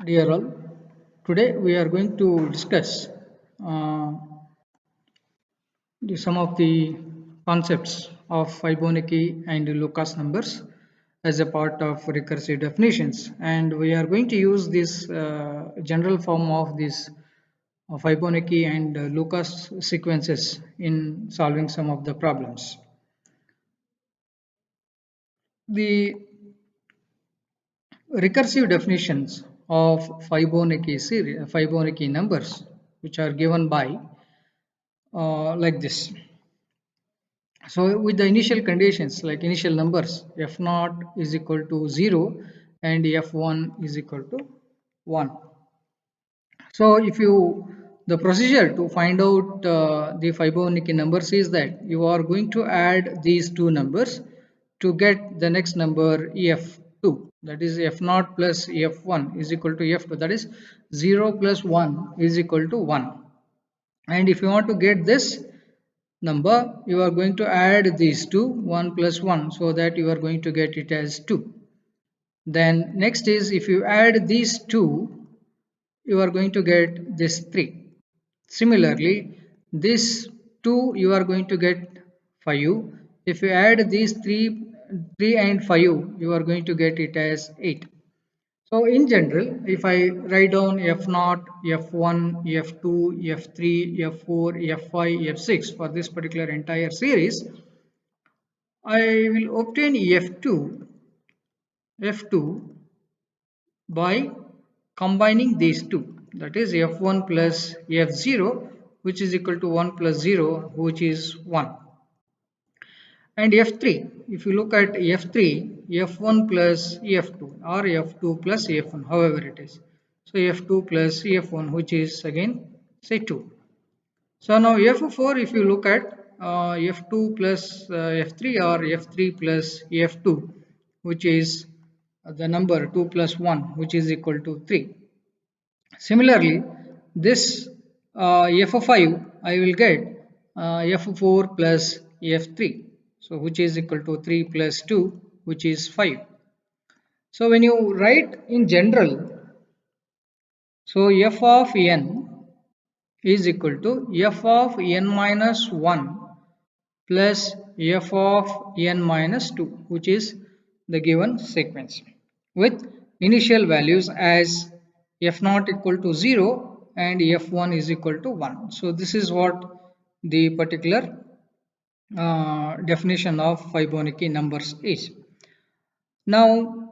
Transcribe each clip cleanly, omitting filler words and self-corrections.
Dear all, today we are going to discuss uh, some of the concepts of Fibonacci and Lucas numbers as a part of recursive definitions, and we are going to use this general form of this Fibonacci and Lucas sequences in solving some of the problems. The recursive definitions of Fibonacci numbers, which are given by like this. So with the initial conditions like initial numbers f naught is equal to 0 and f1 is equal to 1. So if you the procedure to find out the Fibonacci numbers is that you are going to add these two numbers to get the next number f2, that is f naught plus f1 is equal to f2, that is 0 plus 1 is equal to 1. And if you want to get this number, you are going to add these two 1 plus 1, so that you are going to get it as 2. Then next is, if you add these two, you are going to get this 3. Similarly, this 2 you are going to get 5. If you add these 3 and 5, you are going to get it as 8. So in general, if I write down f naught, f1, f2, f3, f4, f5, f6 for this particular entire series, I will obtain f2 by combining these two, that is f1 plus f0, which is equal to 1 plus 0, which is 1. And f3, if you look at f3, f1 plus f2 or f2 plus f1, however it is. So f2 plus f1, which is again say 2. So now f4, if you look at f2 plus f3 or f3 plus f2, which is the number 2 plus 1, which is equal to 3. Similarly, this f5 I will get f4 plus f3, so which is equal to 3 plus 2, which is 5. So when you write in general, so f of n is equal to f of n minus 1 plus f of n minus 2, which is the given sequence with initial values as f naught equal to 0 and f1 is equal to 1. So this is what the particular definition of Fibonacci numbers is. Now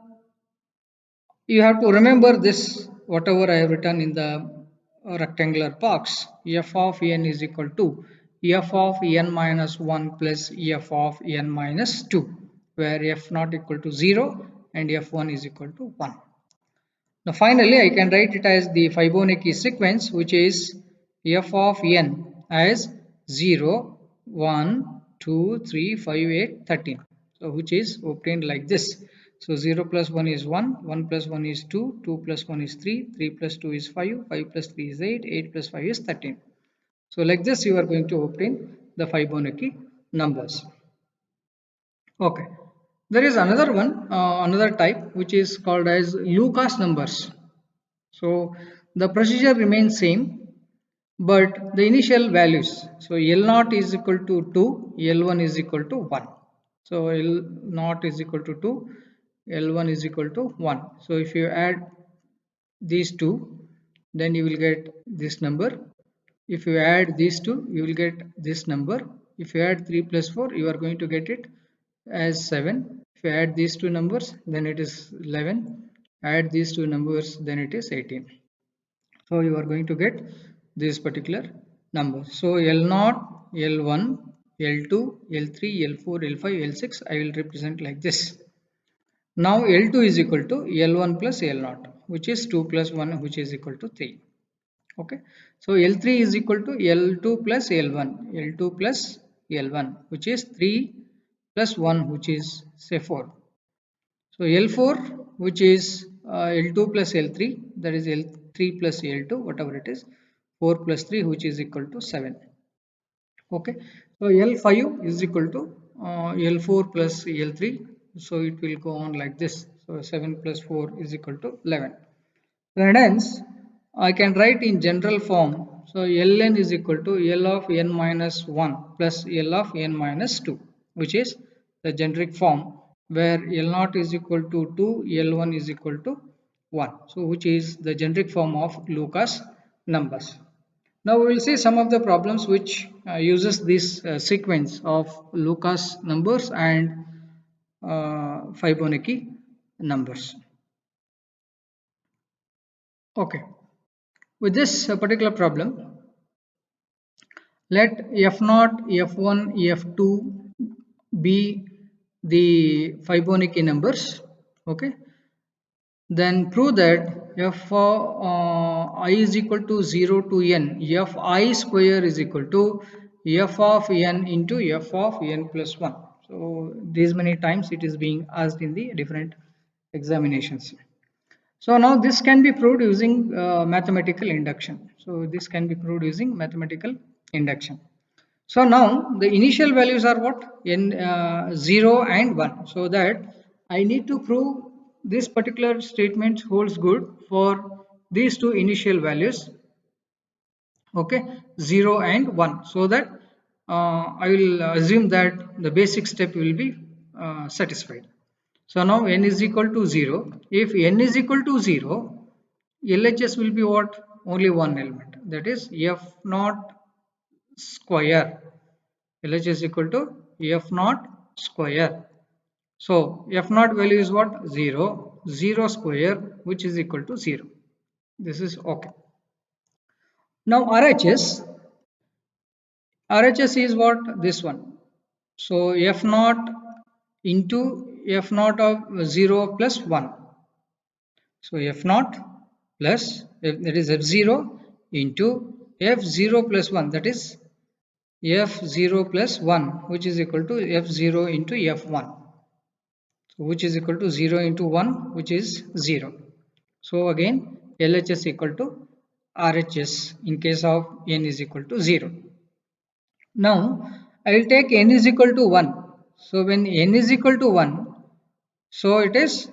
you have to remember this, whatever I have written in the rectangular box. F of n is equal to f of n minus 1 plus f of n minus 2, where f not equal to 0 and f1 is equal to 1. Now finally I can write it as the Fibonacci sequence, which is f of n as 0 1 2 3 5 8 13, so which is obtained like this. So 0 plus 1 is 1, 1 plus 1 is 2, 2 plus 1 is 3, 3 plus 2 is 5, 5 plus 3 is 8, 8 plus 5 is 13. So like this you are going to obtain the Fibonacci numbers. Okay. There is another one, another type, which is called as Lucas numbers. So the procedure remains same, but the initial values. So L naught is equal to 2, L1 is equal to 1. So L naught is equal to 2, L1 is equal to 1. So if you add these two, then you will get this number. If you add these two, you will get this number. If you add 3 plus 4, you are going to get it as 7. If you add these two numbers, then it is 11. Add these two numbers, then it is 18. So you are going to get this particular number. So L0, L1, L2, L3, L4, L5, L6, I will represent like this. Now L2 is equal to L1 plus L0, which is 2 plus 1, which is equal to 3. Okay. So L3 is equal to L2 plus L1, L2 plus L1, which is 3 plus 1, which is say 4. So L4, which is L2 plus L3, that is L3 plus L2, whatever it is, 4 plus 3, which is equal to 7. Okay. So L5 is equal to L4 plus L3. So it will go on like this. So 7 plus 4 is equal to 11. And hence, I can write in general form. So Ln is equal to L of n minus 1 plus L of n minus 2, which is the generic form where L0 is equal to 2, L1 is equal to 1. So which is the generic form of Lucas numbers. Now we will see some of the problems which uses this sequence of Lucas numbers and Fibonacci numbers. Okay, with this particular problem, let f0, f1, f2 be the Fibonacci numbers. Okay, then prove that f I is equal to 0 to n, f I square is equal to f of n into f of n plus 1. So these many times it is being asked in the different examinations. So now this can be proved using mathematical induction. So this can be proved using mathematical induction. So now the initial values are what? In 0 and 1. So that I need to prove this particular statement holds good for these two initial values. Okay, 0 and 1. So that I will assume that the basic step will be satisfied. So now n is equal to 0. If n is equal to 0, LHS will be what? Only one element. That is f naught square. LHS is equal to f naught square. So f naught value is what? 0. 0 square, which is equal to 0. This is okay. Now RHS is what? This one. So f naught into f naught of 0 plus 1. So f naught plus that is f0 into f0 plus 1, that is f0 plus 1, which is equal to f0 into f1. So which is equal to 0 into 1, which is 0. So again LHS equal to RHS in case of n is equal to 0. Now I will take n is equal to 1. So when n is equal to 1, so it is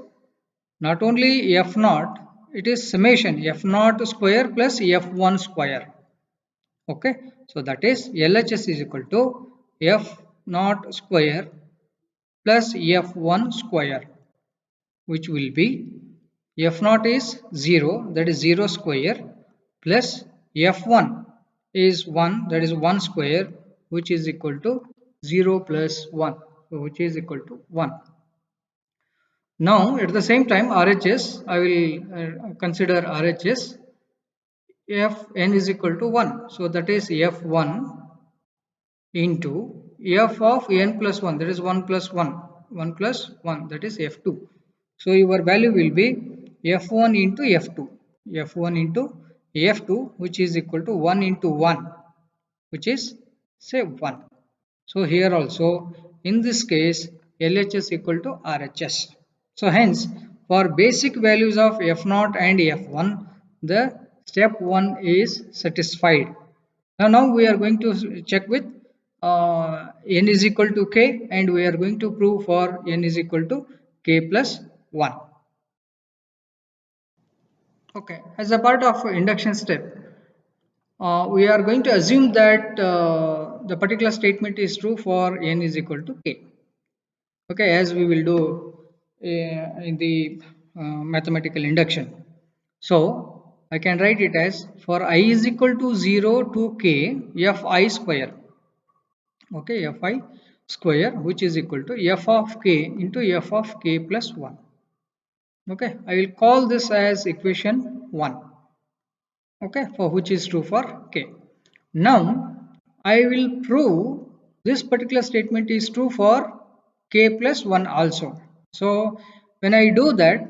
not only f naught, it is summation f naught square plus f1 square. Okay, so that is LHS is equal to f naught square plus f1 square, which will be f naught is 0, that is 0 square, plus f1 is 1, that is 1 square, which is equal to 0 plus 1, so which is equal to 1. Now at the same time RHS, I will consider RHS f n is equal to 1. So that is f1 into f of n plus 1, that is 1 plus 1, 1 plus 1, that is f2. So your value will be f1 into f2, f1 into f2, which is equal to 1 into 1, which is say 1. So here also in this case LHS equal to RHS. So hence for basic values of f0 and f1, the step 1 is satisfied. Now we are going to check with n is equal to k, and we are going to prove for n is equal to k plus 1. Okay, as a part of induction step, we are going to assume that the particular statement is true for n is equal to k. Okay, as we will do in the mathematical induction. So I can write it as for I is equal to 0 to k fi square. Okay, fi square, which is equal to f of k into f of k plus 1. Okay, I will call this as equation 1. Okay, for which is true for k. Now I will prove this particular statement is true for k plus 1 also. So when I do that,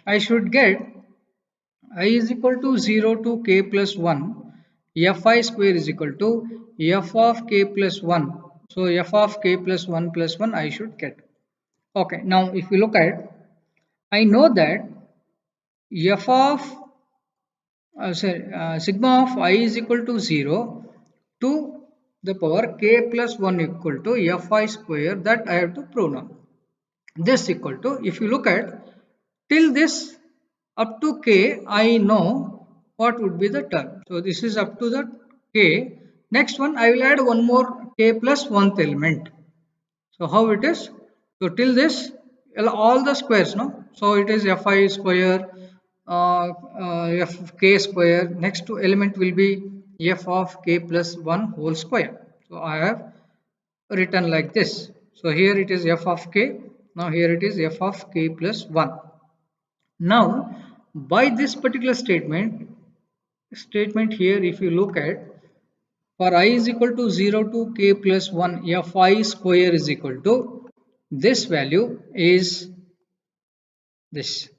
I should get I is equal to 0 to k plus 1, fi square is equal to f of k plus 1. So f of k plus 1 plus 1 I should get. Okay, now if we look at, I know that f of sigma of I is equal to 0 to the power k plus 1 equal to fi square, that I have to prove now. This equal to, if you look at till this up to k, I know what would be the term. So this is up to the k. Next one, I will add one more k plus 1th element. So how it is? So till this, all the squares, no? So it is fi square, fk square. Next to element will be f of k plus 1 whole square. So I have written like this. So here it is f of k. Now here it is f of k plus 1. Now by this particular statement here, if you look at, for I is equal to 0 to k plus 1, fi square is equal to, this value is this.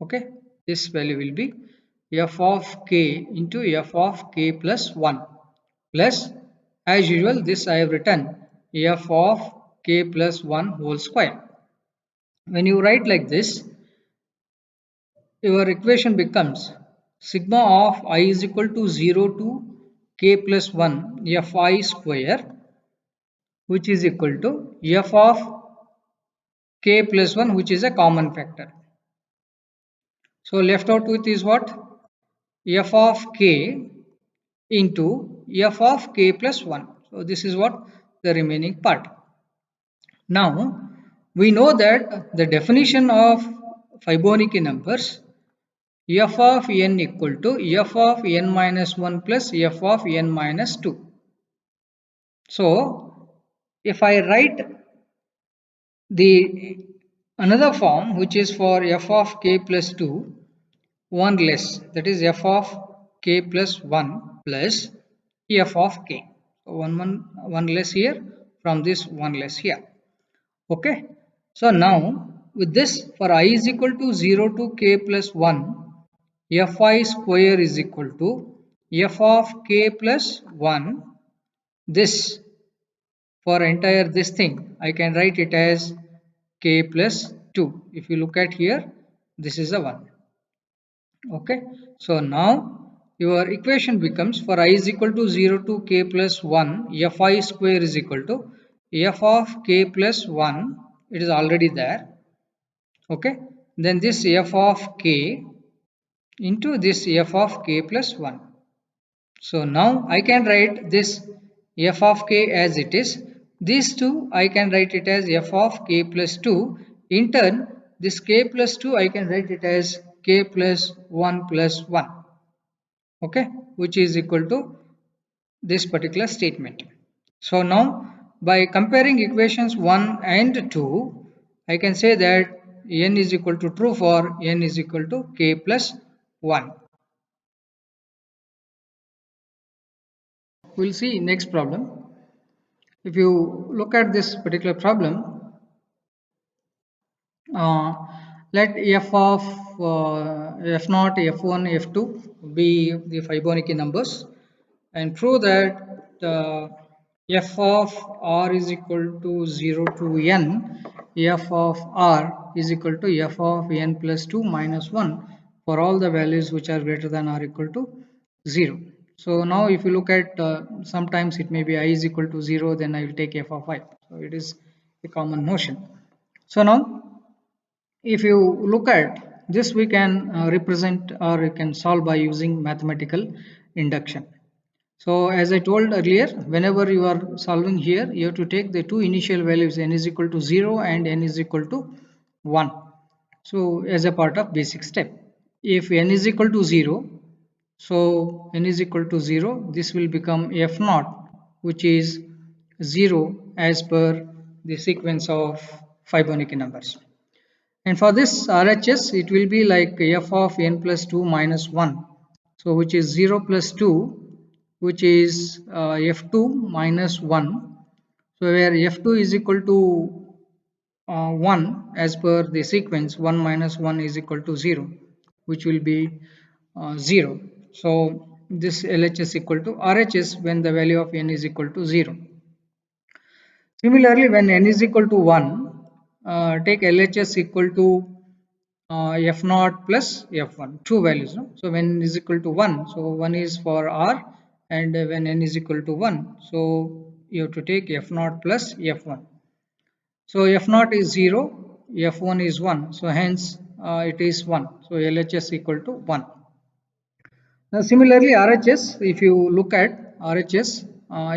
Okay, this value will be f of k into f of k plus 1 plus, as usual, this I have written f of k plus 1 whole square. When you write like this, your equation becomes sigma of I is equal to 0 to k plus 1 fi square, which is equal to f of k plus 1, which is a common factor. So left out with is what? F of k into f of k plus 1. So this is what the remaining part. Now we know that the definition of Fibonacci numbers, f of n equal to f of n minus 1 plus f of n minus 2. So if I write the another form, which is for f of k plus 2, one less, that is f of k plus 1 plus f of k. So one less here, from this one less here. Okay. So now with this, for I is equal to 0 to k plus 1, fi square is equal to f of k plus 1. This, for entire this thing, I can write it as k plus 2. If you look at here, this is a 1. Okay, so now your equation becomes, for I is equal to 0 to k plus 1, fi square is equal to f of k plus 1. It is already there. Okay, then this f of k into this f of k plus 1. So now I can write this f of k as it is. These two I can write it as f of k plus 2. In turn, this k plus 2 I can write it as k plus 1 plus 1. Okay, which is equal to this particular statement. So now by comparing equations 1 and 2, I can say that n is equal to true for n is equal to k plus 1. We'll see next problem. If you look at this particular problem, uh, let f of f naught, f1, f2 be the Fibonacci numbers, and prove that f of r is equal to 0 to n, f of r is equal to f of n plus 2 minus 1 for all the values which are greater than or equal to 0. So now if you look at, sometimes it may be I is equal to 0, then I will take f of I. So it is a common notion. So now if you look at this, we can represent, or you can solve by using mathematical induction. So as I told earlier, whenever you are solving here, you have to take the two initial values, n is equal to 0 and n is equal to 1. So as a part of basic step, if n is equal to 0, so n is equal to 0, this will become f naught, which is 0 as per the sequence of Fibonacci numbers. And for this RHS, it will be like f of n plus 2 minus 1. So which is 0 plus 2, which is f2 minus 1. So where f2 is equal to 1 as per the sequence, 1 minus 1 is equal to 0, which will be 0. So this LHS equal to RHS when the value of n is equal to 0. Similarly, when n is equal to 1, take LHS equal to f naught plus f1, two values. No? So when n is equal to 1, so 1 is for r, and when n is equal to 1, so you have to take f naught plus f1. So f naught is 0, f1 is 1. So hence it is 1. So LHS equal to 1. Now similarly RHS, if you look at RHS,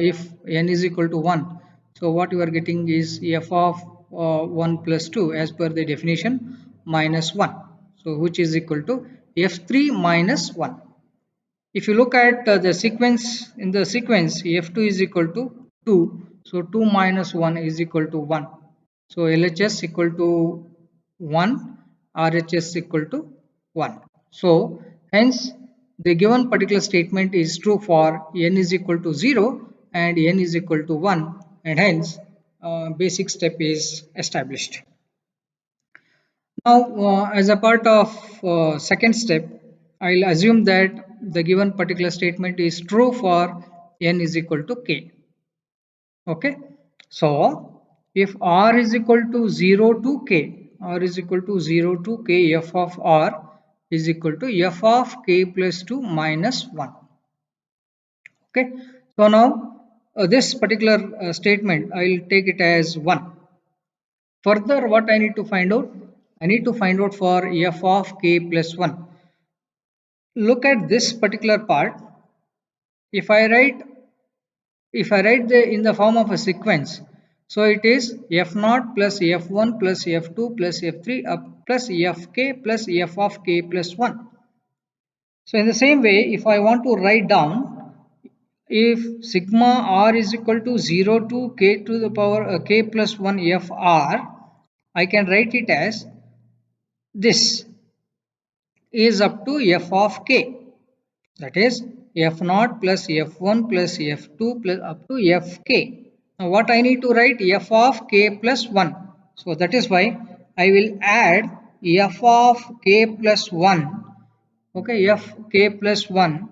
if n is equal to 1, so what you are getting is f of 1 plus 2 as per the definition minus 1. So which is equal to f3 minus 1. If you look at the sequence, in the sequence f2 is equal to 2, so 2 minus 1 is equal to 1. So LHS equal to 1, RHS equal to 1. So hence the given particular statement is true for n is equal to 0 and n is equal to 1, and hence basic step is established. Now, as a part of second step, I'll assume that the given particular statement is true for n is equal to k. Okay. So, if r is equal to 0 to k, r is equal to 0 to k, f of r is equal to f of k plus 2 minus 1. Okay. So, now this particular statement, I'll take it as 1. Further, what I need to find out? I need to find out for f of k plus 1. Look at this particular part. If I write the in the form of a sequence, so it is f naught plus f1 plus f2 plus f3 up plus fk plus f of k plus 1. So in the same way, if I want to write down, if sigma r is equal to 0 to k to the power k plus 1 fr, I can write it as this is up to f of k, that is f naught plus f1 plus f2 plus up to fk. Now what I need to write f of k plus 1. So that is why I will add f of k plus 1, okay, f k plus 1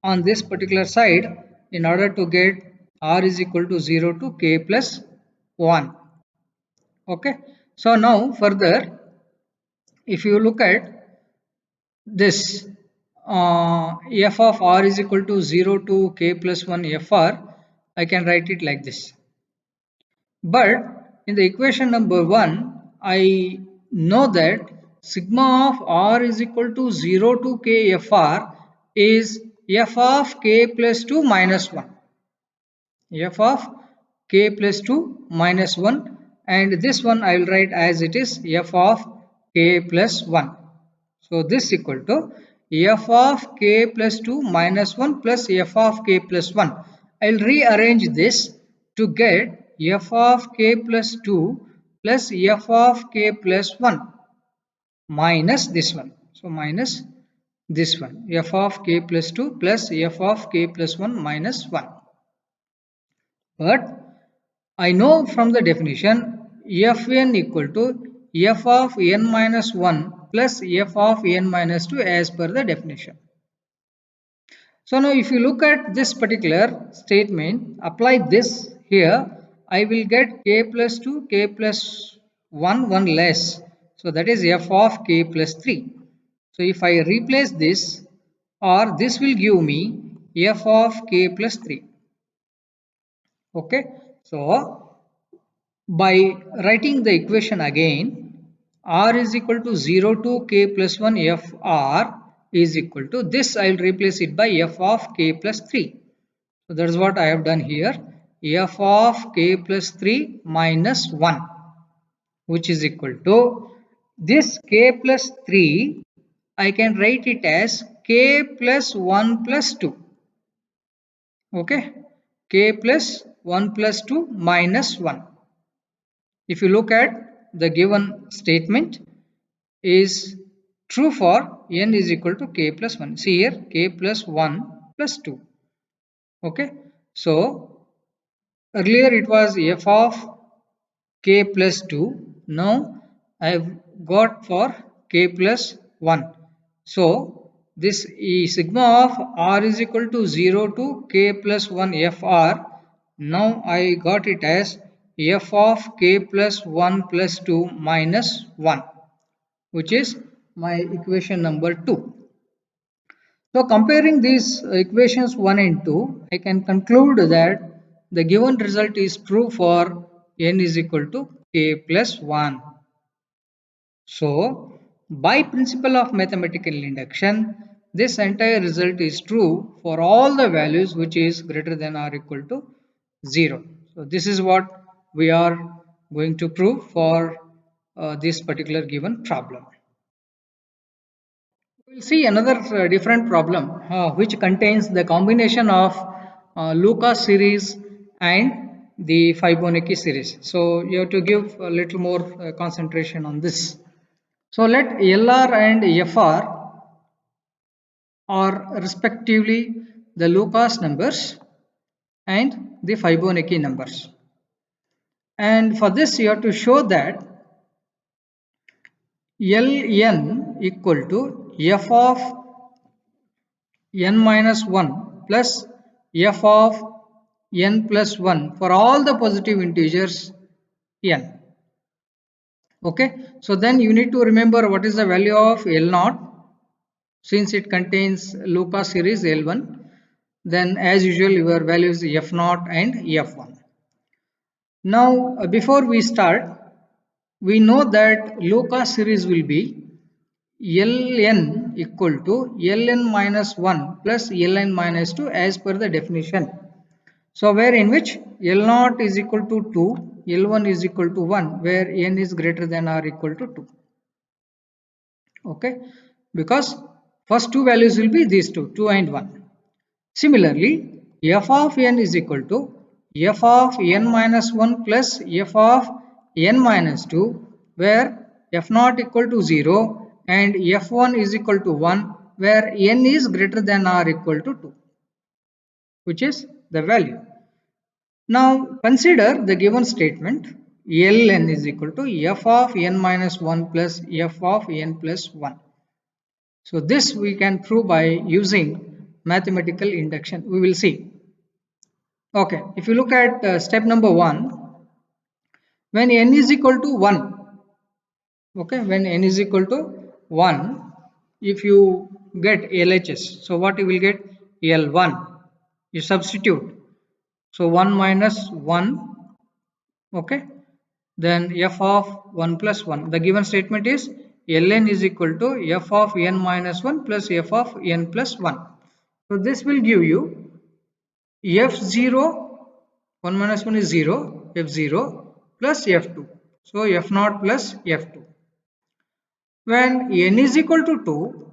on this particular side in order to get r is equal to 0 to k plus 1. Okay. So now further, if you look at this f of r is equal to 0 to k plus 1 fr, I can write it like this. But in the equation number 1, I know that sigma of r is equal to 0 to k fr is f of k plus 2 minus 1. F of k plus 2 minus 1, and this one I will write as it is f of k plus 1. So this equal to f of k plus 2 minus 1 plus f of k plus 1. I will rearrange this to get f of k plus 2 plus f of k plus 1 minus this one. So minus this one, f of k plus 2 plus f of k plus 1 minus 1. But I know from the definition Fn equal to f of n minus 1 plus f of n minus 2 as per the definition. So now if you look at this particular statement, apply this here, I will get k plus 2, k plus 1, 1 less. So that is f of k plus 3. So if I replace this, or this will give me f of k plus 3. Okay. So by writing the equation again, r is equal to 0 to k plus 1 fr is equal to this. I will replace it by f of k plus 3. So that is what I have done here. F of k plus 3 minus 1, which is equal to this k plus 3. I can write it as k plus 1 plus 2. Okay. K plus 1 plus 2 minus 1. If you look at the given statement is true for n is equal to k plus 1. See here k plus 1 plus 2. Okay. So earlier it was f of k plus 2. Now I have got for k plus 1. So this is sigma of r is equal to 0 to k plus 1 fr. Now I got it as f of k plus 1 plus 2 minus 1, which is my equation number 2. So comparing these equations 1 and 2, I can conclude that the given result is true for n is equal to k plus 1. So By principle of mathematical induction, this entire result is true for all the values which is greater than or equal to 0. So this is what we are going to prove for this particular given problem. We will see another different problem which contains the combination of Lucas series and the Fibonacci series. So you have to give a little more concentration on this. So let LR and FR are respectively the Lucas numbers and the Fibonacci numbers. And for this you have to show that Ln equal to f of n minus 1 plus f of n plus 1 for all the positive integers n. Okay, so then you need to remember what is the value of L0 since it contains Lucas series L1. Then as usual your value is f0 and f1. Now before we start, we know that Lucas series will be Ln equal to Ln minus 1 plus Ln minus 2 as per the definition. So where in which L0 is equal to 2, L1 is equal to 1, where n is greater than or equal to 2. Okay, because first two values will be these two, 2 and 1. Similarly, f of n is equal to f of n minus 1 plus f of n minus 2, where f0 equal to 0 and f1 is equal to 1, where n is greater than or equal to 2, which is the value. Now consider the given statement Ln is equal to f of n minus 1 plus f of n plus 1. So this we can prove by using mathematical induction. We will see. Okay, if you look at step number 1, when n is equal to 1, okay, when n is equal to 1, if you get LHS, so what you will get? L1. You substitute. So 1 minus 1, okay, then f of 1 plus 1. The given statement is Ln is equal to f of n minus 1 plus f of n plus 1. So this will give you f0, 1 minus 1 is 0, f0 plus f2. So f0 plus f2. When n is equal to 2,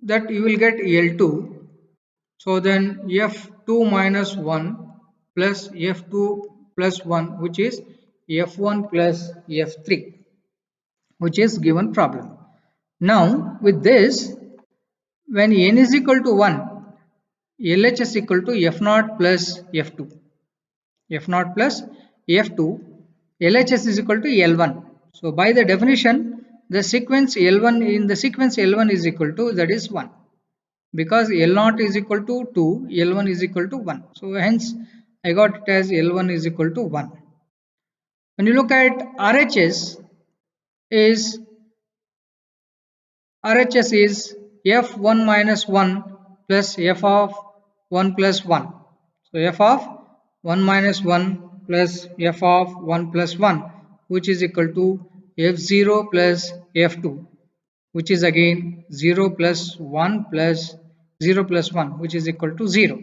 that you will get L2. So then f2 minus 1 plus f2 plus 1, which is f1 plus f3, which is given problem. Now with this, when n is equal to 1, LHS equal to f0 plus f2. f0 plus f2, LHS is equal to L1. So by the definition, the sequence L1 in the sequence L1 is equal to, that is 1. Because L0 is equal to 2, L1 is equal to 1. So hence I got it as L1 is equal to 1. When you look at is RHS is f1 minus 1 plus f of 1 plus 1. So f of 1 minus 1 plus f of 1 plus 1, which is equal to f0 plus f2, which is again 0 plus 1 plus 0 plus 1, which is equal to 0.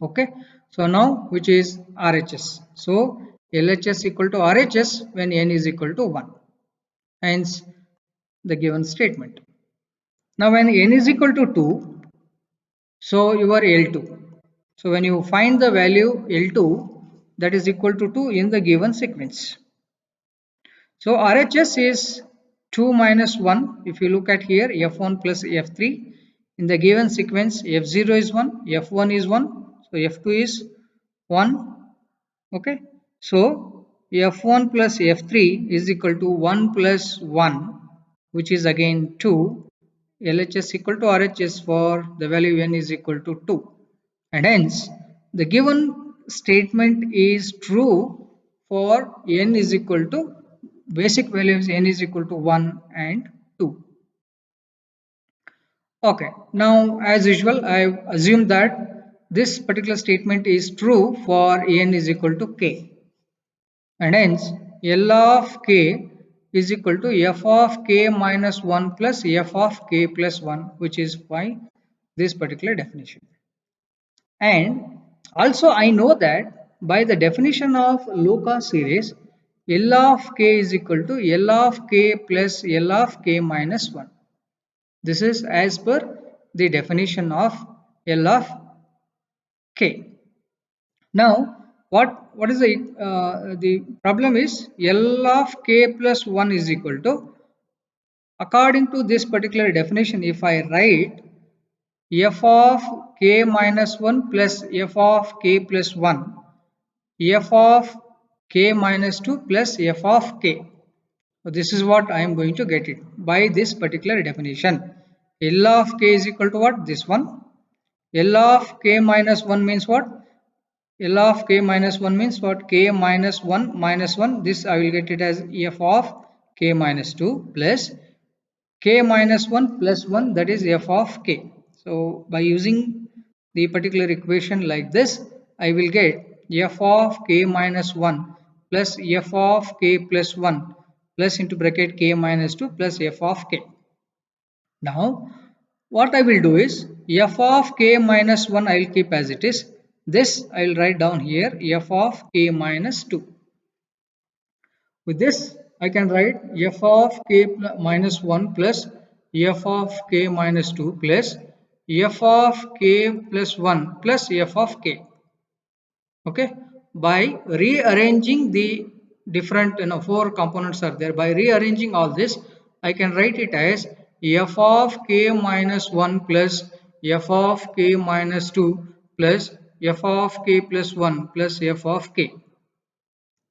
Okay, so now which is RHS? So LHS equal to RHS when n is equal to 1. Hence the given statement. Now when n is equal to 2, so your L2. So when you find the value L2, that is equal to 2 in the given sequence. So RHS is 2 minus 1. If you look at here, f1 plus f3. In the given sequence, f0 is 1, f1 is 1, so f2 is 1. Okay, so f1 plus f3 is equal to 1 plus 1, which is again 2. LHS equal to RHS for the value n is equal to 2. And hence, the given statement is true for n is equal to basic values n is equal to 1 and 2. Okay, now as usual, I assume that this particular statement is true for n is equal to k. And hence L of k is equal to f of k minus 1 plus f of k plus 1, which is by this particular definition. And also I know that by the definition of low-cost series, L of k is equal to L of k plus L of k minus 1. This is as per the definition of L of k. Now, what is the problem is L of k plus 1 is equal to, according to this particular definition, if I write f of k minus 1 plus f of k plus 1, f of k minus 2 plus f of k. So this is what I am going to get it by this particular definition. L of k is equal to what? This one. L of k minus 1 means what? L of k minus 1 means what? K minus 1 minus 1. This I will get it as f of k minus 2 plus k minus 1 plus 1, that is f of k. So by using the particular equation like this, I will get f of k minus 1 plus f of k plus 1 plus into bracket k minus 2 plus f of k. Now what I will do is f of k minus 1 I will keep as it is. This I will write down here f of k minus 2. With this, I can write f of k minus 1 plus f of k minus 2 plus f of k plus 1 plus f of k. Okay, by rearranging the different, four components are there. By rearranging all this, I can write it as f of k minus 1 plus f of k minus 2 plus f of k plus 1 plus f of k.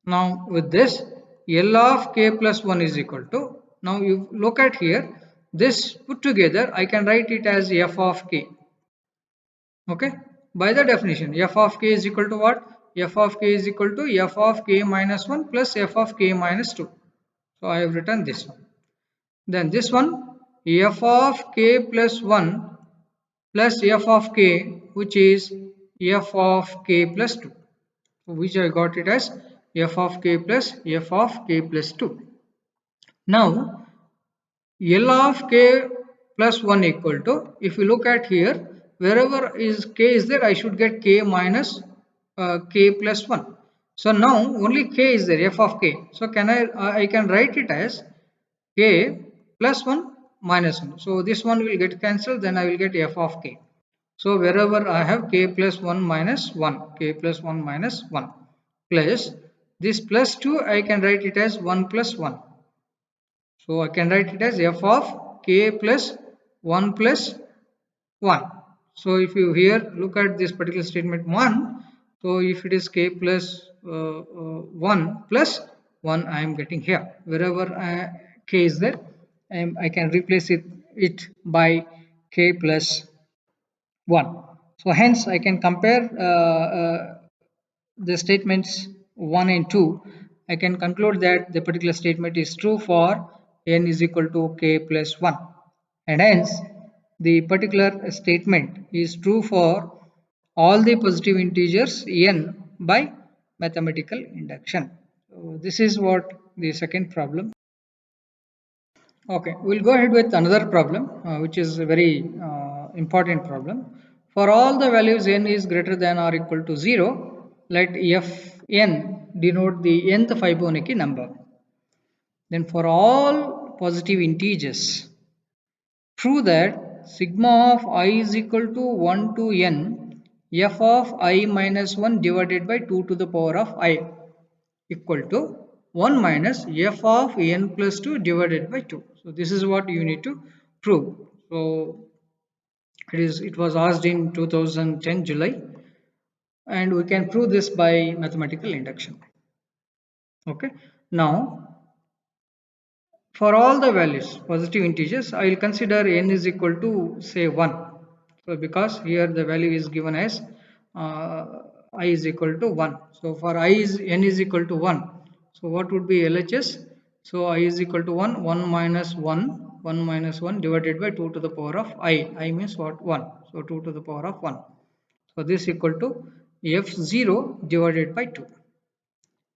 Now with this, L of k plus 1 is equal to, now you look at here, this put together I can write it as f of k. Okay, by the definition f of k is equal to what? F of k is equal to f of k minus 1 plus f of k minus 2. So I have written this one. Then this one, f of k plus 1 plus f of k, which is f of k plus 2, which I got it as f of k plus f of k plus 2. Now L of k plus 1 equal to, if you look at here, wherever is k is there, I should get k minus k plus 1. So now only k is there, f of k. So I can write it as k plus 1 minus 1. So this one will get cancelled, then I will get f of k. So wherever I have k plus 1 minus 1, k plus 1 minus 1 plus this plus 2, I can write it as 1 plus 1. So I can write it as f of k plus 1 plus 1. So if you here look at this particular statement 1, so if it is k plus 1 plus 1, I am getting here. Wherever k is there, I can replace it by k plus 1. So hence I can compare the statements 1 and 2. I can conclude that the particular statement is true for n is equal to k plus 1, and hence the particular statement is true for all the positive integers n by mathematical induction. So this is what the second problem. Okay, we'll go ahead with another problem, which is a very important problem. For all the values n is greater than or equal to 0, let fn denote the nth Fibonacci number. Then for all positive integers, prove that sigma of I is equal to 1 to n f of I minus 1 divided by 2 to the power of I equal to 1 minus f of n plus 2 divided by 2. So this is what you need to prove. So it was asked in 2010 July, and we can prove this by mathematical induction. Okay, now for all the values positive integers, I will consider n is equal to say 1. So because here the value is given as I is equal to 1. So for I is n is equal to 1. So what would be LHS? So I is equal to 1, 1 minus 1, 1 minus 1 divided by 2 to the power of I. I means what? 1. So 2 to the power of 1. So this equal to f0 divided by 2.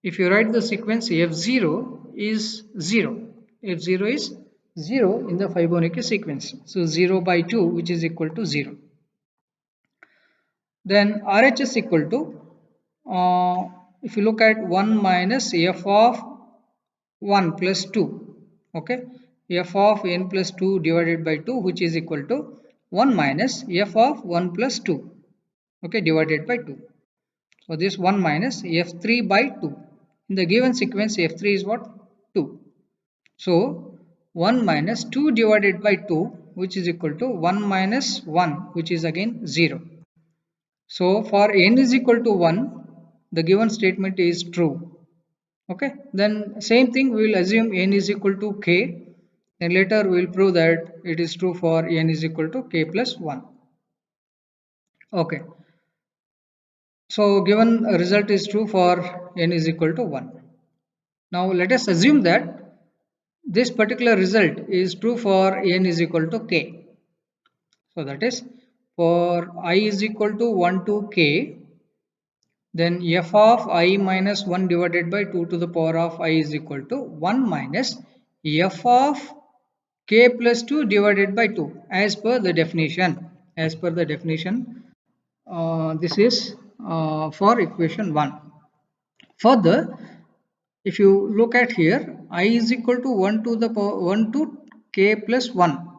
If you write the sequence, f0 is 0. f0 is 0 in the Fibonacci sequence. So 0 by 2, which is equal to 0. Then RHS equal to, if you look at 1 minus f of 1 plus 2, okay, f of n plus 2 divided by 2, which is equal to 1 minus f of 1 plus 2, okay, divided by 2. So this 1 minus f3 by 2. In the given sequence, f3 is what? 2. So 1 minus 2 divided by 2, which is equal to 1 minus 1, which is again 0. So for n is equal to 1, the given statement is true. Okay, then same thing we will assume n is equal to k, and later we will prove that it is true for n is equal to k plus 1. Okay, so given result is true for n is equal to 1. Now let us assume that this particular result is true for n is equal to k. So that is, for I is equal to 1 to k, then f of I minus 1 divided by 2 to the power of I is equal to 1 minus f of k plus 2 divided by 2 as per the definition. As per the definition, this is for equation 1. Further, if you look at here, I is equal to 1 to the power 1 to k plus 1,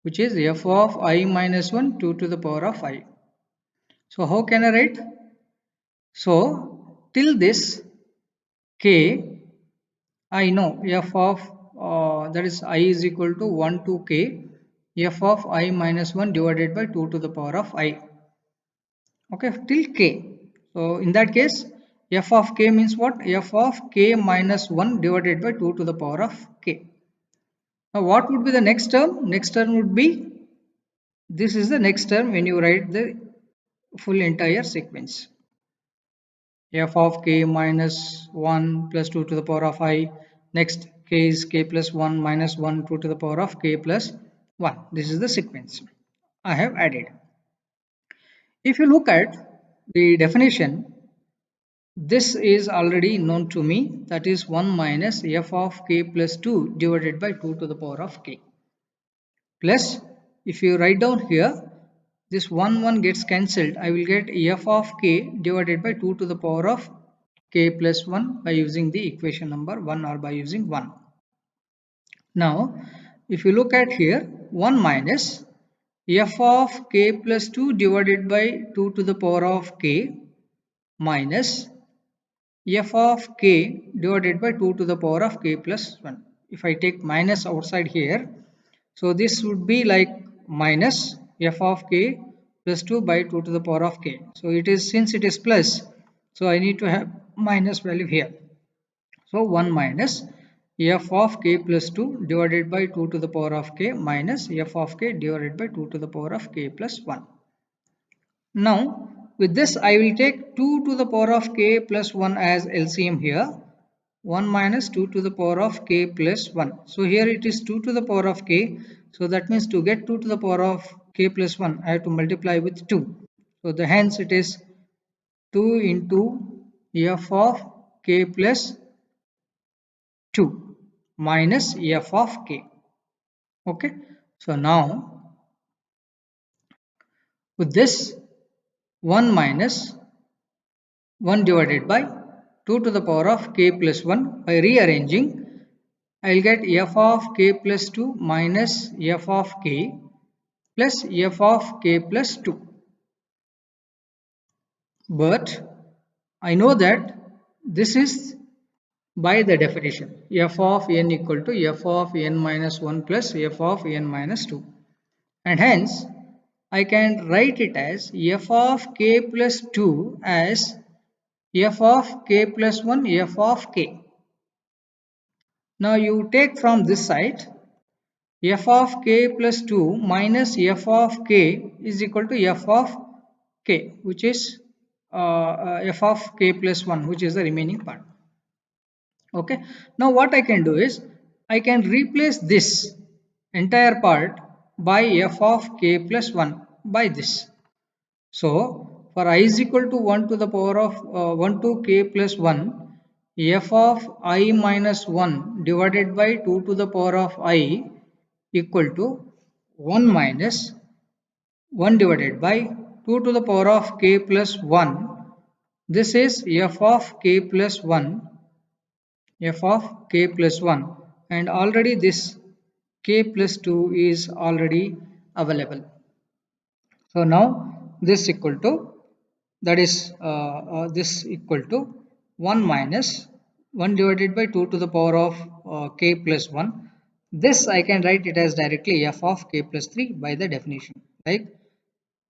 which is f of I minus 1 2 to the power of I. So how can I write? So till this k, I know f of that is I is equal to 1 to k, f of I minus 1 divided by 2 to the power of I. Okay, till k. So in that case, f of k means what? F of k minus 1 divided by 2 to the power of k. Now what would be the next term? Next term would be, this is the next term when you write the full entire sequence. F of k minus 1 plus 2 to the power of I. Next k is k plus 1 minus 1 2 to the power of k plus 1. This is the sequence I have added. If you look at the definition, this is already known to me, that is 1 minus f of k plus 2 divided by 2 to the power of k. Plus, if you write down here, this 1 gets cancelled. I will get f of k divided by 2 to the power of k plus 1 by using the equation number 1 or by using 1. Now, if you look at here, 1 minus f of k plus 2 divided by 2 to the power of k minus f of k divided by 2 to the power of k plus 1. If I take minus outside here, so this would be like minus f of k plus 2 by 2 to the power of k. So it is, since it is plus, so I need to have minus value here. So 1 minus f of k plus 2 divided by 2 to the power of k minus f of k divided by 2 to the power of k plus 1. Now with this I will take 2 to the power of k plus 1 as LCM here. 1 minus 2 to the power of k plus 1. So here it is 2 to the power of k. So that means to get 2 to the power of k plus 1, I have to multiply with 2. So the hence it is 2 into f of k plus 2 minus f of k. Okay. So now with this, 1 minus 1 divided by 2 to the power of k plus 1, by rearranging, I will get f of k plus 2 minus f of k plus f of k plus 2. But I know that this is by the definition, f of n equal to f of n minus 1 plus f of n minus 2. And hence, I can write it as f of k plus 2 as f of k plus 1 f of k. Now you take from this side, f of k plus 2 minus f of k is equal to f of k, which is f of k plus 1, which is the remaining part. Okay. Now what I can do is, I can replace this entire part by f of k plus 1 by this. So for I is equal to 1 to the power of 1 to k plus 1, f of I minus 1 divided by 2 to the power of I equal to 1 minus 1 divided by 2 to the power of k plus 1. This is f of k plus 1, f of k plus 1, and already this k plus 2 is already available. So now this equal to, that is this equal to 1 minus 1 divided by 2 to the power of k plus 1. This I can write it as directly f of k plus 3 by the definition. Like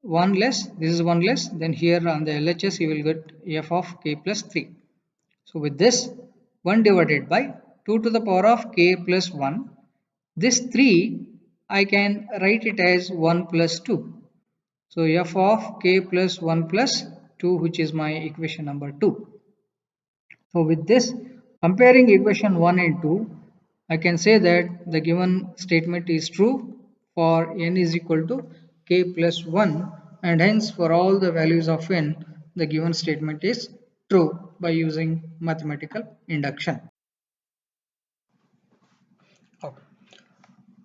1 less, this is 1 less, then here on the LHS you will get f of k plus 3. So with this 1 divided by 2 to the power of k plus 1, this 3 I can write it as 1 plus 2. So f of k plus 1 plus 2, which is my equation number 2. So with this, comparing equation 1 and 2, I can say that the given statement is true for n is equal to k plus 1, and hence for all the values of n, the given statement is true by using mathematical induction. Okay.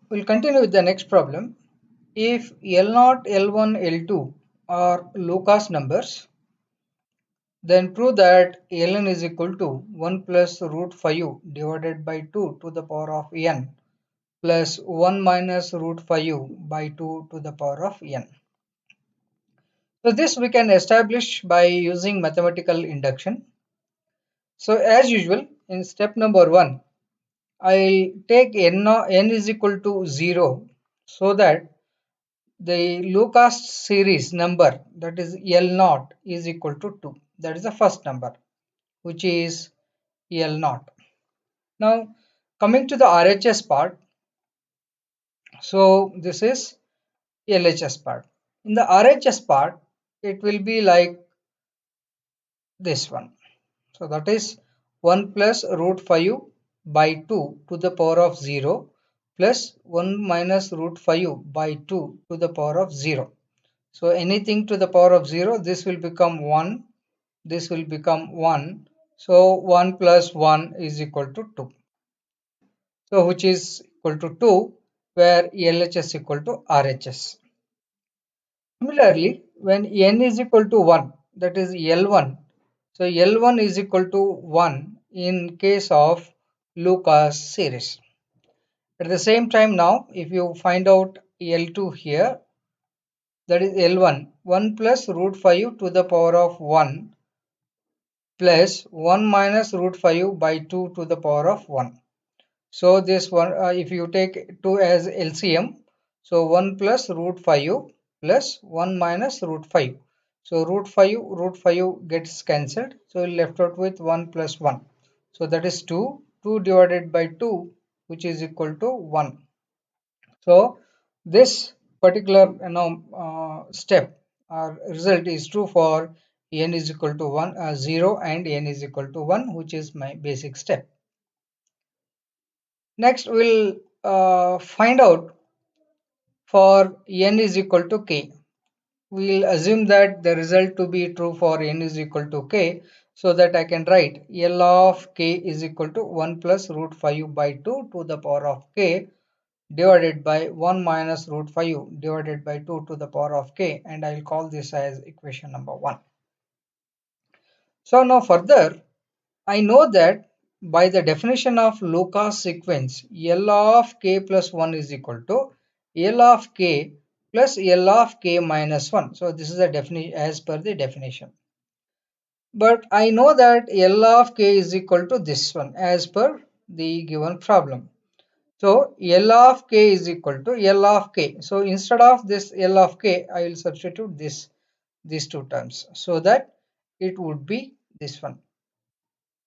We'll continue with the next problem. If L0, L1, L2 are low-cost numbers, then prove that ln is equal to 1 plus root 5 divided by 2 to the power of n plus 1 minus root 5 by 2 to the power of n. So this we can establish by using mathematical induction. So as usual, in step number 1, I'll take n is equal to 0 so that the low-cost series number, that is L0, is equal to 2. That is the first number, which is L0. Now coming to the RHS part, so this is LHS part. In the RHS part, it will be like this one. So that is 1 plus root 5 by 2 to the power of 0 plus 1 minus root 5 by 2 to the power of 0. So anything to the power of 0, this will become 1, this will become 1. So 1 plus 1 is equal to 2. So which is equal to 2, where LHS equal to RHS. Similarly, when n is equal to 1, that is L1, so L1 is equal to 1 in case of Lucas series. At the same time, now if you find out L2 here, that is L1, 1 plus root 5 to the power of 1 plus 1 minus root 5 by 2 to the power of 1. So this one, if you take 2 as LCM, so 1 plus root 5 plus 1 minus root 5. So root 5 gets cancelled. So we left out with 1 plus 1. So that is 2. 2 divided by 2, which is equal to 1. So this particular step or result is true for n is equal to 0 and n is equal to 1, which is my basic step. Next, we'll find out for n is equal to k. We'll assume that the result to be true for n is equal to k, so that I can write L of k is equal to 1 plus root 5 by 2 to the power of k divided by 1 minus root 5 divided by 2 to the power of k, and I'll call this as equation number 1. So now further, I know that by the definition of low-cost sequence, L of k plus 1 is equal to L of k plus L of k minus 1. So this is a definition as per the definition. But I know that L of k is equal to this one as per the given problem. So L of k is equal to L of k. So instead of this L of k, I will substitute these two terms so that it would be this one.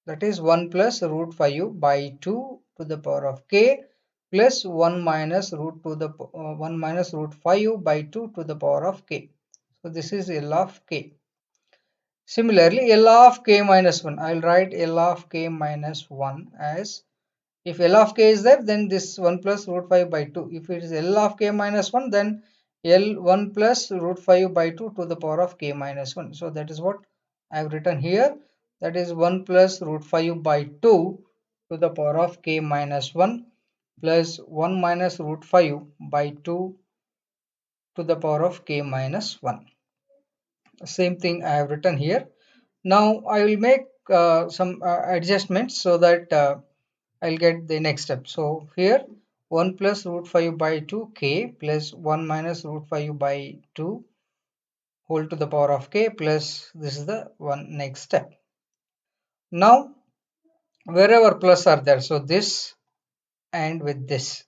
That is 1 plus root 5 by 2 to the power of k plus 1 minus root 1 minus root 5 by 2 to the power of k. So this is L of k. Similarly, L of k minus 1, I will write L of k minus 1 as, if L of k is there, then this 1 plus root 5 by 2. If it is L of k minus 1, then L1 plus root 5 by 2 to the power of k minus 1. So that is what I have written here. that is 1 plus root 5 by 2 to the power of k minus 1 plus 1 minus root 5 by 2 to the power of k minus 1. Same thing I have written here. Now I will make some adjustments so that I'll get the next step. So here 1 plus root 5 by 2 k plus 1 minus root 5 by 2 whole to the power of k plus this is the one next step. Now wherever plus are there, so this and with this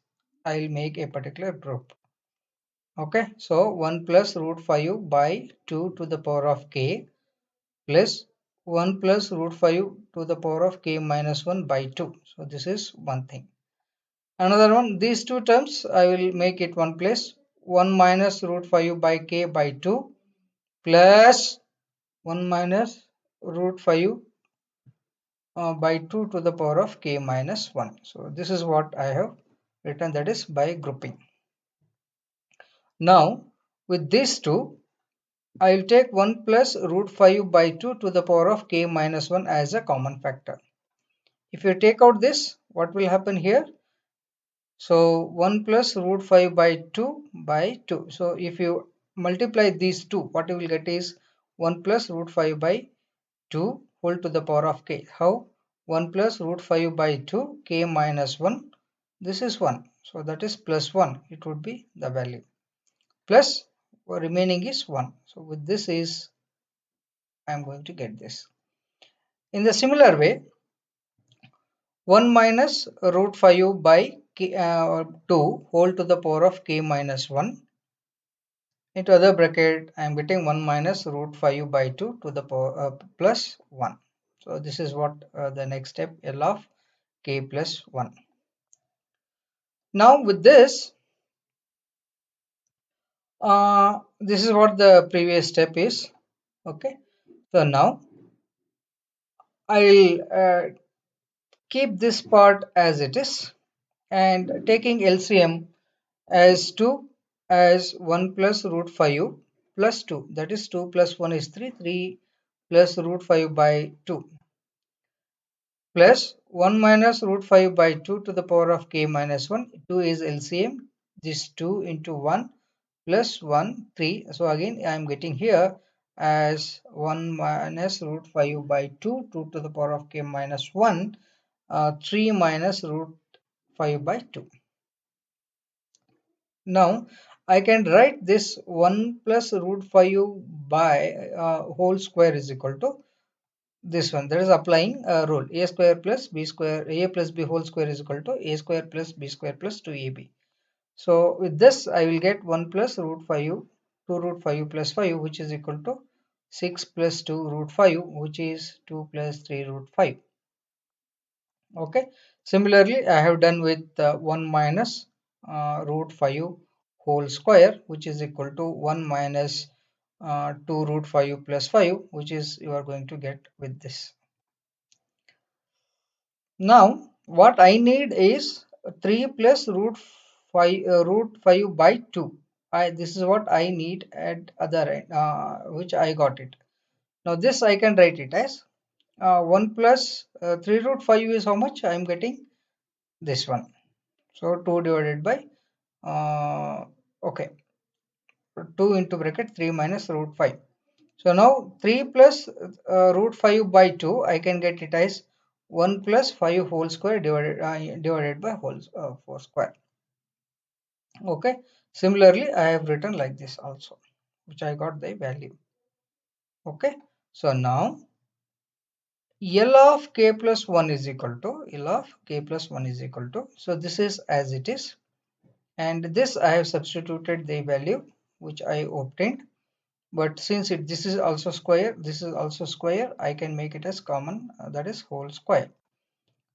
I'll make a particular group. Okay, so 1 plus root 5 by 2 to the power of k plus 1 plus root 5 to the power of k minus 1 by 2. So this is one thing. Another one, these two terms I will make it one place. 1 minus root 5 by k by 2 plus 1 minus root 5 by 2 to the power of k minus 1. So this is what I have written, that is by grouping. Now with these two I will take 1 plus root 5 by 2 to the power of k minus 1 as a common factor. If you take out this, what will happen here? So 1 plus root 5 by 2 by 2. So if you multiply these two, what you will get is 1 plus root 5 by 2 whole to the power of k. How? 1 plus root 5 by 2 k minus 1. This is 1. So that is plus 1. It would be the value. Plus remaining is 1. So with this is I am going to get this. In the similar way, 1 minus root 5 by k, 2 whole to the power of k minus 1 into other bracket I am getting 1 minus root 5 by 2 to the power plus 1. So this is what the next step, L of k plus 1. Now with this this is what the previous step is. Okay, so now I'll keep this part as it is and taking LCM as 2 as 1 plus root 5 plus 2, that is 2 plus 1 is 3, 3 plus root 5 by 2 plus 1 minus root 5 by 2 to the power of k minus 1. 2 is LCM, this 2 into 1 plus 1 3. So again I am getting here as 1 minus root 5 by 2 2 to the power of k minus 1 3 minus root 5 by 2. Now I can write this 1 plus root 5 by whole square is equal to this one, that is applying a rule a square plus b square, a plus b whole square is equal to a square plus b square plus 2ab. So with this I will get 1 plus root 5 2 root 5 plus 5 which is equal to 6 plus 2 root 5 which is 2 plus 3 root 5. Okay, similarly I have done with 1 minus root 5 whole square which is equal to 1 minus 2 root 5 plus 5 which is you are going to get with this. Now what I need is 3 plus root 5 by 2. This is what I need at other end which I got it. Now this I can write it as 1 plus 3 root 5 is how much I am getting, this one. So 2 divided by okay, 2 into bracket 3 minus root 5. So now 3 plus root 5 by 2 I can get it as 1 plus 5 whole square divided by whole 4 square. Okay, similarly I have written like this also, which I got the value. Okay, so now L of k plus 1 is equal to L of k plus 1 is equal to, so this is as it is, and this I have substituted the value which I obtained, but since this is also square, this is also square, I can make it as common, that is whole square.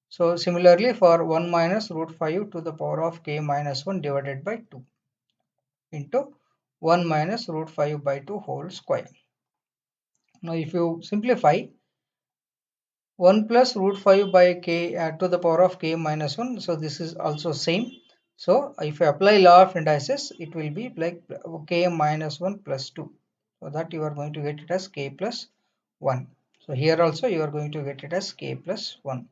So similarly for 1 minus root 5 to the power of k minus 1 divided by 2 into 1 minus root 5 by 2 whole square. Now if you simplify 1 plus root 5 by k to the power of k minus 1, so this is also same. So if you apply law of indices, it will be like k minus 1 plus 2. So that you are going to get it as k plus 1. So here also you are going to get it as k plus 1.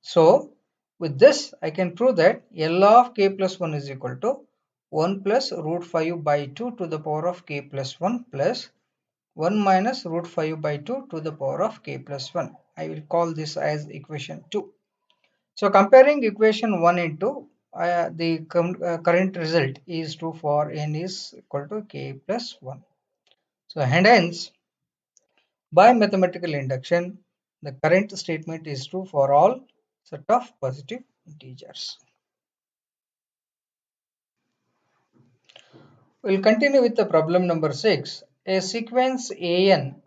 So with this I can prove that L of k plus 1 is equal to 1 plus root 5 by 2 to the power of k plus 1 plus 1 minus root 5 by 2 to the power of k plus 1. I will call this as equation 2. So comparing equation 1 and 2, the current result is true for n is equal to k plus 1. So hence, by mathematical induction, the current statement is true for all set of positive integers. We'll continue with the problem number 6. A sequence an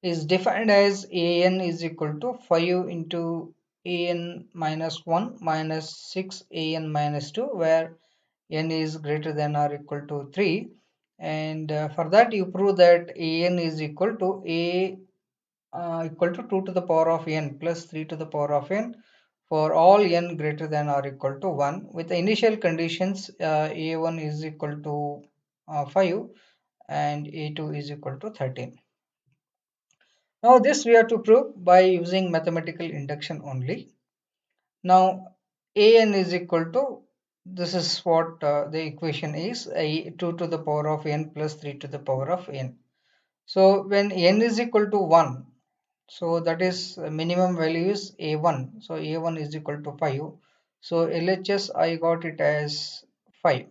is defined as an is equal to 5 into an minus 1 minus 6 an minus 2, where n is greater than or equal to 3, and for that you prove that an is equal to a equal to 2 to the power of n plus 3 to the power of n for all n greater than or equal to 1, with the initial conditions a1 is equal to 5 and a2 is equal to 13. Now this we have to prove by using mathematical induction only. Now an is equal to, this is what the equation is, 2 to the power of n plus 3 to the power of n. So when n is equal to 1, so that is minimum value is a1, so a1 is equal to 5, so LHS I got it as 5,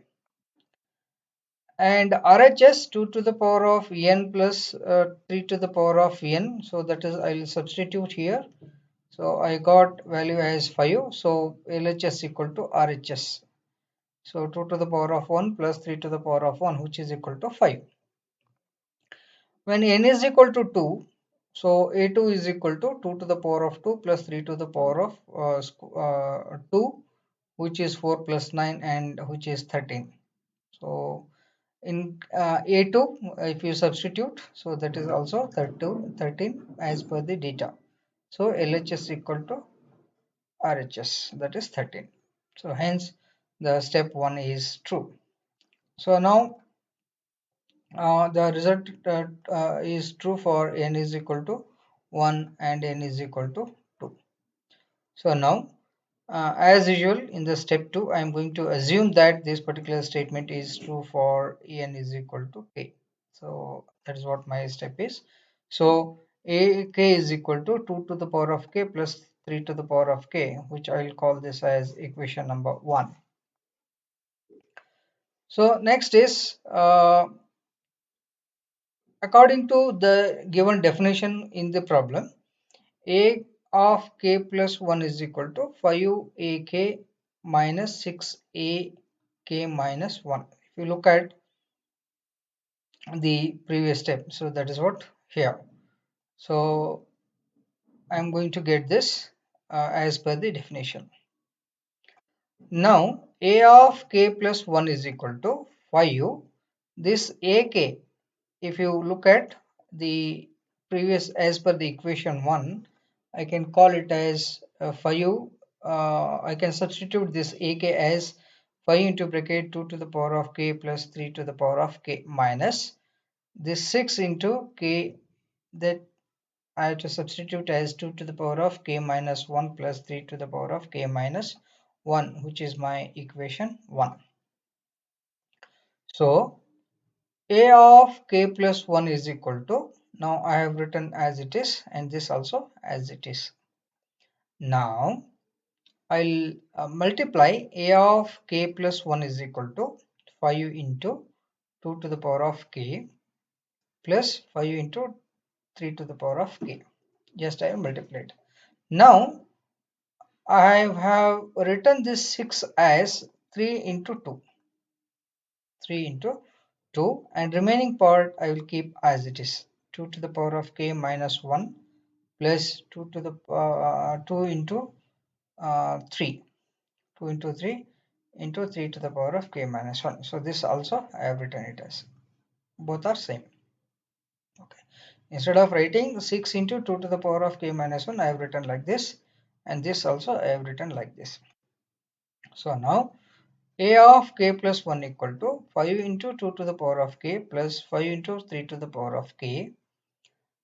and RHS 2 to the power of n plus 3 to the power of n, so that is I will substitute here. So I got value as 5, so LHS equal to RHS. So 2 to the power of 1 plus 3 to the power of 1, which is equal to 5. When n is equal to 2, so a2 is equal to 2 to the power of 2 plus 3 to the power of 2, which is 4 plus 9 and which is 13. So in a2, if you substitute, so that is also 13 as per the data. So LHS equal to RHS, that is 13. So hence the step 1 is true. So now the result is true for n is equal to 1 and n is equal to 2. So now as usual in the step 2, I am going to assume that this particular statement is true for n is equal to k. So that is what my step is. So k is equal to 2 to the power of k plus 3 to the power of k, which I will call this as equation number 1. So next is according to the given definition in the problem, a of k plus 1 is equal to 5ak minus 6ak minus 1. If you look at the previous step, so that is what here. So I am going to get this as per the definition. Now a of k plus 1 is equal to 5. This ak, if you look at the previous as per the equation 1, I can call it as 5. I can substitute this ak as 5 into bracket 2 to the power of k plus 3 to the power of k minus this 6 into k, that I have to substitute as 2 to the power of k minus 1 plus 3 to the power of k minus 1, which is my equation 1. So a of k plus 1 is equal to, now I have written as it is and this also as it is. Now I'll multiply a of k plus 1 is equal to 5 into 2 to the power of k plus 5 into 3 to the power of k. Just I have multiplied. Now I have written this 6 as 3 into 2. 3 into 2, and remaining part I will keep as it is, 2 to the power of k minus 1 plus 2 to the 2 into 3, 2 into 3 into 3 to the power of k minus 1. So this also I have written it as, both are same. Okay, instead of writing 6 into 2 to the power of k minus 1, I have written like this, and this also I have written like this. So now a of k plus 1 equal to 5 into 2 to the power of k plus 5 into 3 to the power of k.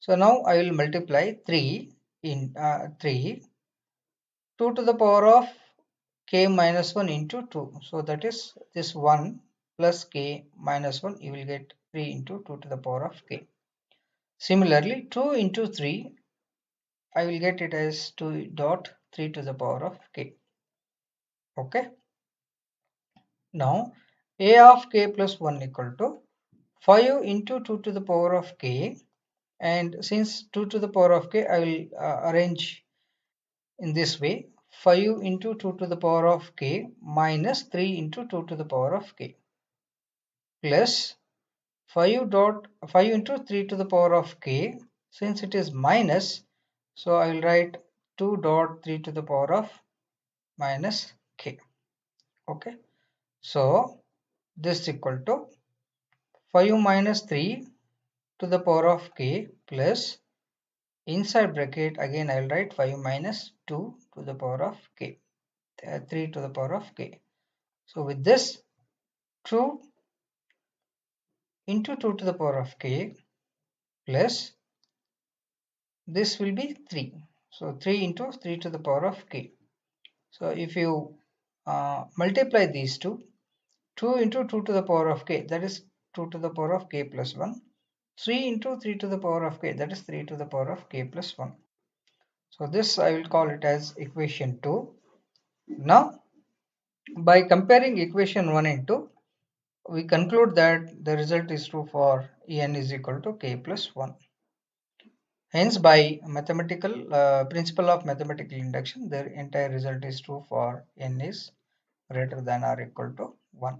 So now I will multiply 3 in 3, 2 to the power of k minus 1 into 2. So that is this 1 plus k minus 1, you will get 3 into 2 to the power of k. Similarly, 2 into 3, I will get it as 2 dot 3 to the power of k. Okay. Now a of k plus 1 equal to 5 into 2 to the power of k, and since 2 to the power of k, I will arrange in this way: 5 into 2 to the power of k minus 3 into 2 to the power of k plus 5 into 3 to the power of k. Since it is minus, so I will write 2 dot 3 to the power of minus k. Okay, so this is equal to 5 minus 3 to the power of k plus, inside bracket again I will write 5 minus 2 to the power of k, 3 to the power of k. So with this, 2 into 2 to the power of k plus this will be 3. So 3 into 3 to the power of k. So if you multiply these two, 2 into 2 to the power of k, that is 2 to the power of k plus 1. 3 into 3 to the power of k, that is 3 to the power of k plus 1. So this I will call it as equation 2. Now by comparing equation 1 and 2, we conclude that the result is true for n is equal to k plus 1. Hence, by mathematical principle of mathematical induction, the entire result is true for n is greater than or equal to 1.